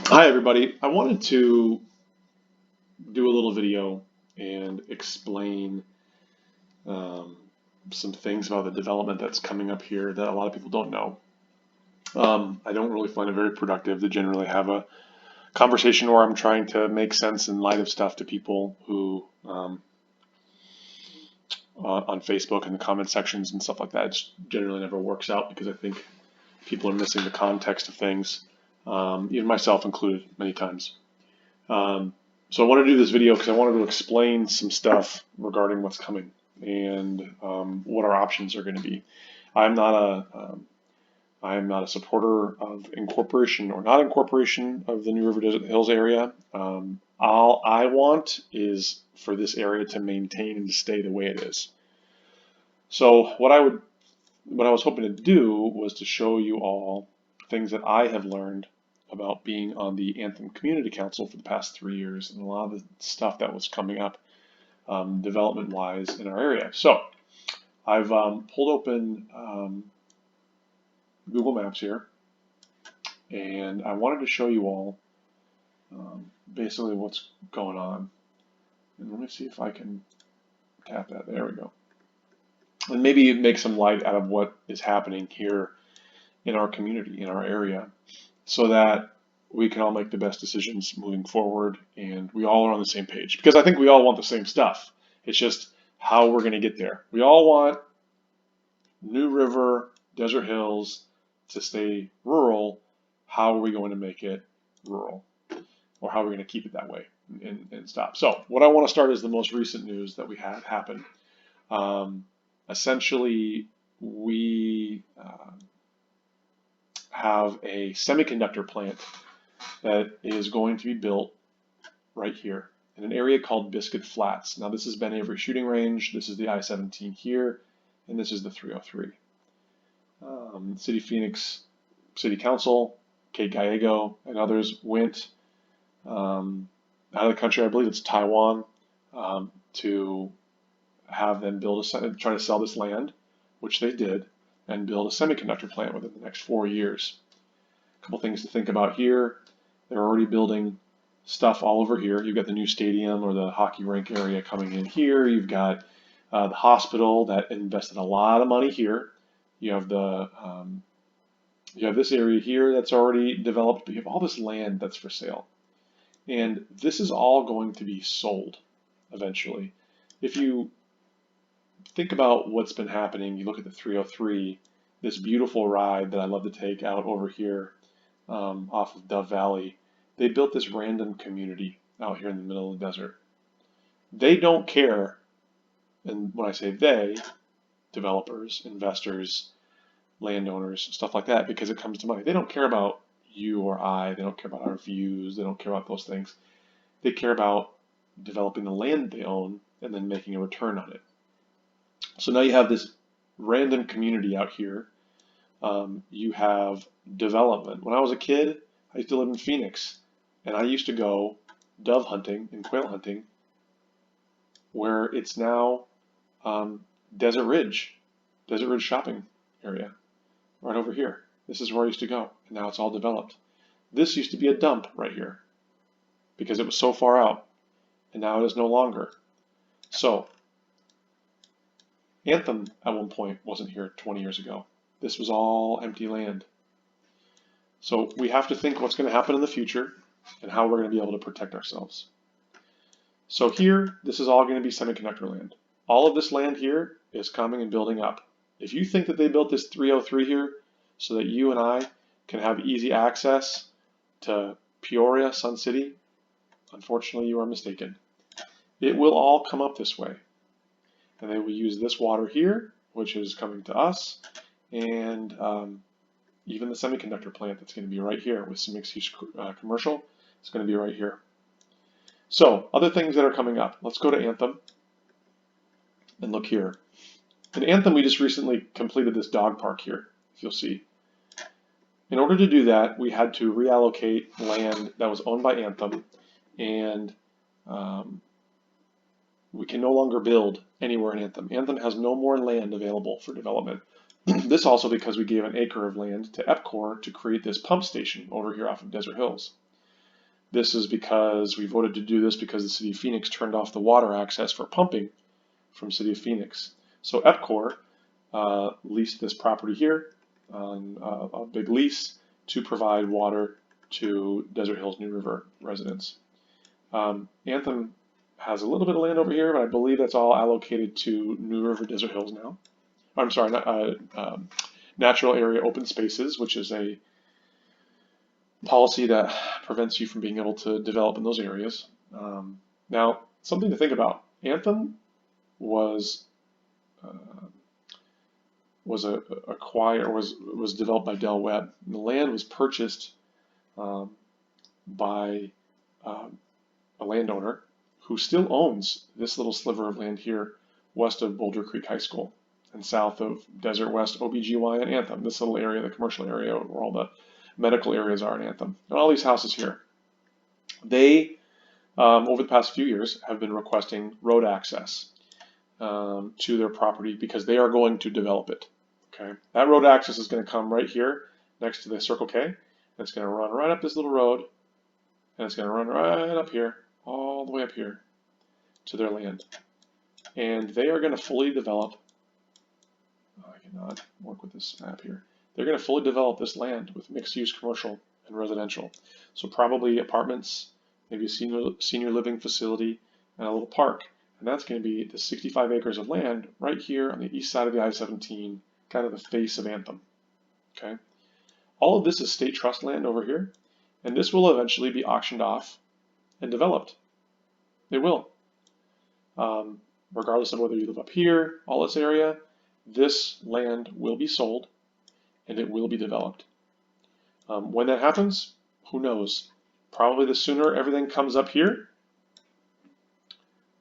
Hi everybody. I wanted to do a little video and explain um, some things about the development that's coming up here that a lot of people don't know. I don't really find it very productive to generally have a conversation where I'm trying to make sense in light of stuff to people who on Facebook and the comment sections and stuff like that. It generally never works out because I think people are missing the context of things, even myself included many times. So I want to do this video because I wanted to explain some stuff regarding what's coming and what our options are going to be. I'm not I am not a supporter of incorporation or not incorporation of the New River Desert Hills area. All I want is for this area to maintain and to stay the way it is. So what I was hoping to do was to show you all things that I have learned about being on the Anthem Community Council for the past 3 years and a lot of the stuff that was coming up development-wise in our area. So I've pulled open Google Maps here, and I wanted to show you all basically what's going on. And let me see if I can tap that. There we go. And maybe make some light out of what is happening here in our community, in our area, so that we can all make the best decisions moving forward and we all are on the same page. Because I think we all want the same stuff. It's just how we're going to get there. We all want New River, Desert Hills to stay rural. How are we going to make it rural? Or how are we going to keep it that way and stop? So what I want to start is the most recent news that we had happen. Essentially, we have a semiconductor plant that is going to be built right here in an area called Biscuit Flats. Now this is Ben Avery Shooting Range, this is the I-17 here, and this is the 303. City Phoenix City Council, Kate Gallego, and others went out of the country, I believe it's Taiwan, to have them try to sell this land, which they did, and build a semiconductor plant within the next 4 years. A couple things to think about here. They're already building stuff all over here. You've got the new stadium or the hockey rink area coming in here. You've got the hospital that invested a lot of money here. You have you have this area here that's already developed, but you have all this land that's for sale. And this is all going to be sold eventually. If you think about what's been happening, you look at the 303, this beautiful ride that I love to take out over here off of Dove Valley. They built this random community out here in the middle of the desert. They don't care, and when I say they, developers, investors, landowners, stuff like that, because it comes to money. They don't care about you or I. They don't care about our views. They don't care about those things. They care about developing the land they own and then making a return on it. So now you have this random community out here. You have development. When I was a kid, I used to live in Phoenix, and I used to go dove hunting and quail hunting where it's now Desert Ridge shopping area, right over here. This is where I used to go, and now it's all developed. This used to be a dump right here because it was so far out, and now it is no longer. So Anthem at one point wasn't here 20 years ago. This was all empty land. So we have to think what's going to happen in the future and how we're going to be able to protect ourselves. So here, this is all going to be semiconductor land. All of this land here is coming and building up. If you think that they built this 303 here so that you and I can have easy access to Peoria, Sun City, unfortunately you are mistaken. It will all come up this way. And they will use this water here, which is coming to us, and even the semiconductor plant that's going to be right here with some mixed-use commercial, it's going to be right here. So other things that are coming up. Let's go to Anthem and look here. In Anthem, we just recently completed this dog park here, if you'll see. In order to do that, we had to reallocate land that was owned by Anthem, and we can no longer build anywhere in Anthem. Anthem has no more land available for development. This also because we gave an acre of land to EPCOR to create this pump station over here off of Desert Hills. This is because we voted to do this because the City of Phoenix turned off the water access for pumping from City of Phoenix. So EPCOR leased this property here on a big lease to provide water to Desert Hills New River residents. Anthem has a little bit of land over here, but I believe that's all allocated to New River Desert Hills now. I'm sorry, Natural Area Open Spaces, which is a policy that prevents you from being able to develop in those areas. Now, something to think about. Anthem was developed by Del Webb. The land was purchased by a landowner who still owns this little sliver of land here west of Boulder Creek High School and south of Desert West OBGY and Anthem, this little area, the commercial area where all the medical areas are in Anthem. And all these houses here. They, over the past few years, have been requesting road access to their property because they are going to develop it. Okay, that road access is going to come right here next to the Circle K. And it's going to run right up this little road, and it's going to run right up here, all the way up here to their land. And they are going to fully develop, I cannot work with this map here. They're going to fully develop this land with mixed-use commercial and residential. So probably apartments, maybe a senior living facility, and a little park. And that's going to be the 65 acres of land right here on the east side of the I-17, kind of the face of Anthem. Okay. All of this is state trust land over here, and this will eventually be auctioned off and developed. It will. Regardless of whether you live up here, all this area, this land will be sold and it will be developed. When that happens, who knows? Probably the sooner everything comes up here,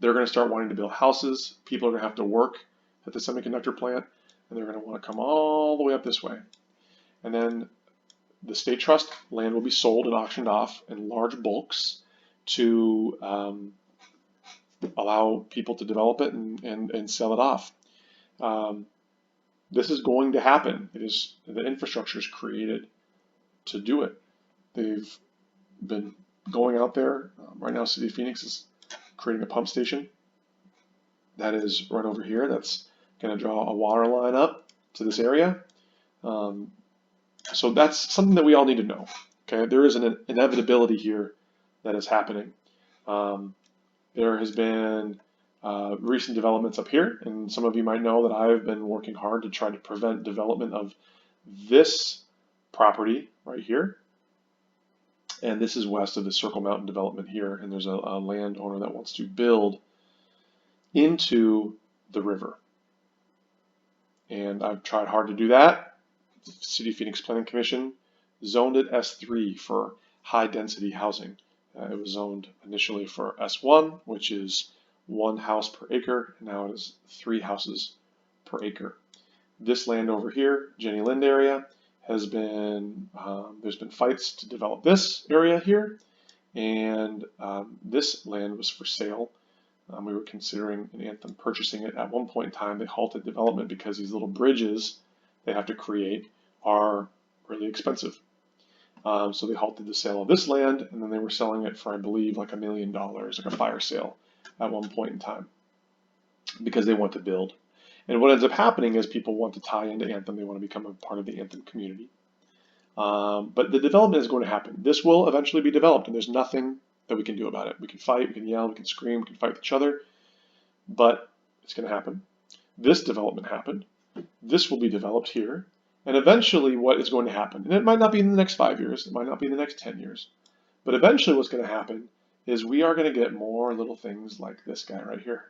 they're going to start wanting to build houses. People are going to have to work at the semiconductor plant, and they're going to want to come all the way up this way. And then the state trust land will be sold and auctioned off in large bulks to allow people to develop it and sell it off. This is going to happen. The infrastructure is created to do it. They've been going out there. Right now, City of Phoenix is creating a pump station that is right over here. That's going to draw a water line up to this area. So that's something that we all need to know. Okay, there is an inevitability here that is happening. There has been recent developments up here, and some of you might know that I've been working hard to try to prevent development of this property right here. And this is west of the Circle Mountain development here, and there's a landowner that wants to build into the river. And I've tried hard to do that. The City of Phoenix Planning Commission zoned it S3 for high density housing. It was zoned initially for S1, which is 1 house per acre, and now it is 3 houses per acre. This land over here, Jenny Lind area, has been, there's been fights to develop this area here, and this land was for sale. We were considering in Anthem purchasing it. At one point in time, they halted development because these little bridges they have to create are really expensive. So they halted the sale of this land, and then they were selling it for, I believe, like $1 million, like a fire sale at one point in time, because they want to build. And what ends up happening is people want to tie into Anthem. They want to become a part of the Anthem community. But the development is going to happen. This will eventually be developed, and there's nothing that we can do about it. We can fight, we can yell, we can scream, we can fight with each other, but it's going to happen. This development happened. This will be developed here. And eventually what is going to happen, and it might not be in the next 5 years, it might not be in the next 10 years, but eventually what's going to happen is we are going to get more little things like this guy right here,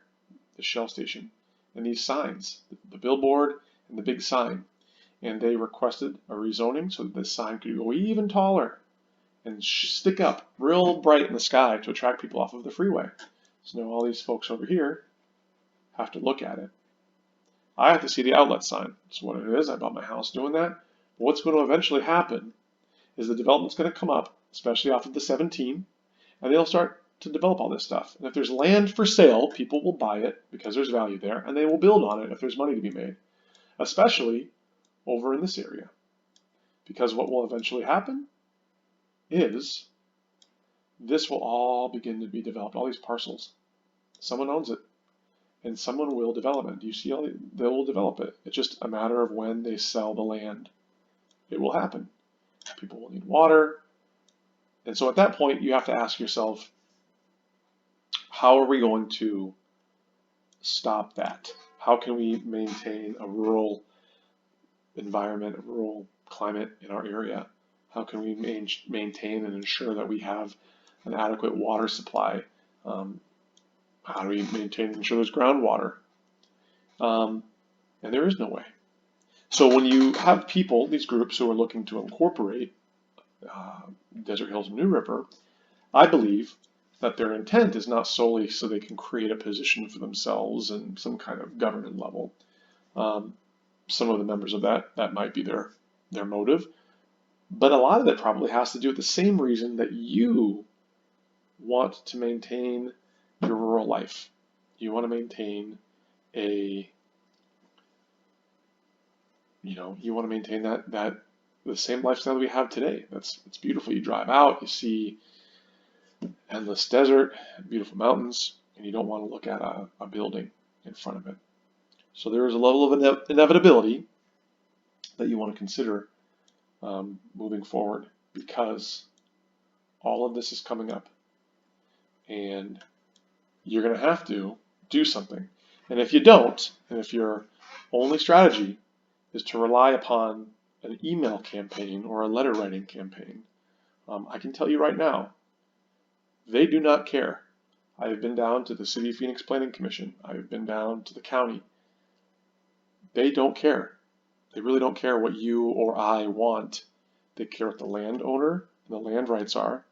the Shell station, and these signs, the billboard and the big sign. And they requested a rezoning so that this sign could go even taller and stick up real bright in the sky to attract people off of the freeway. So now all these folks over here have to look at it. I have to see the outlet sign. That's what it is. I bought my house doing that. But what's going to eventually happen is the development's going to come up, especially off of the 17, and they'll start to develop all this stuff. And if there's land for sale, people will buy it because there's value there, and they will build on it if there's money to be made, especially over in this area. Because what will eventually happen is this will all begin to be developed, all these parcels. Someone owns it, and someone will develop it. Do you see they will develop it? It's just a matter of when they sell the land. It will happen. People will need water. And so at that point, you have to ask yourself, how are we going to stop that? How can we maintain a rural environment, a rural climate in our area? How can we maintain and ensure that we have an adequate water supply? How do we maintain and ensure there's groundwater? And there is no way. So when you have people, these groups who are looking to incorporate Desert Hills and New River, I believe that their intent is not solely so they can create a position for themselves in some kind of government level. Some of the members of that might be their motive, but a lot of it probably has to do with the same reason that you want to maintain your rural life. You want to maintain you want to maintain that the same lifestyle that we have today. It's beautiful. You drive out, you see endless desert, beautiful mountains, and you don't want to look at a building in front of it. So there is a level of inevitability that you want to consider moving forward, because all of this is coming up, and you're going to have to do something. And if you don't, and if your only strategy is to rely upon an email campaign or a letter writing campaign, I can tell you right now, they do not care. I've been down to the City of Phoenix Planning Commission. I've been down to the county. They don't care. They really don't care what you or I want. They care what the landowner and the land rights are.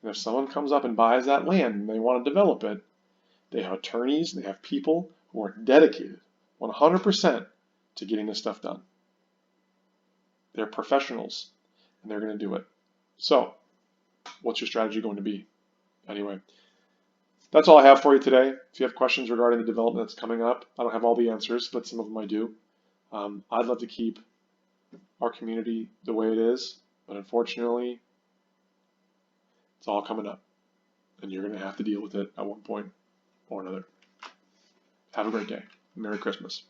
And if someone comes up and buys that land and they want to develop it, they have attorneys, they have people who are dedicated 100% to getting this stuff done. They're professionals, and they're going to do it. So, what's your strategy going to be? Anyway, that's all I have for you today. If you have questions regarding the development that's coming up, I don't have all the answers, but some of them I do. I'd love to keep our community the way it is, but unfortunately, it's all coming up, and you're going to have to deal with it at one point or another. Have a great day. Merry Christmas.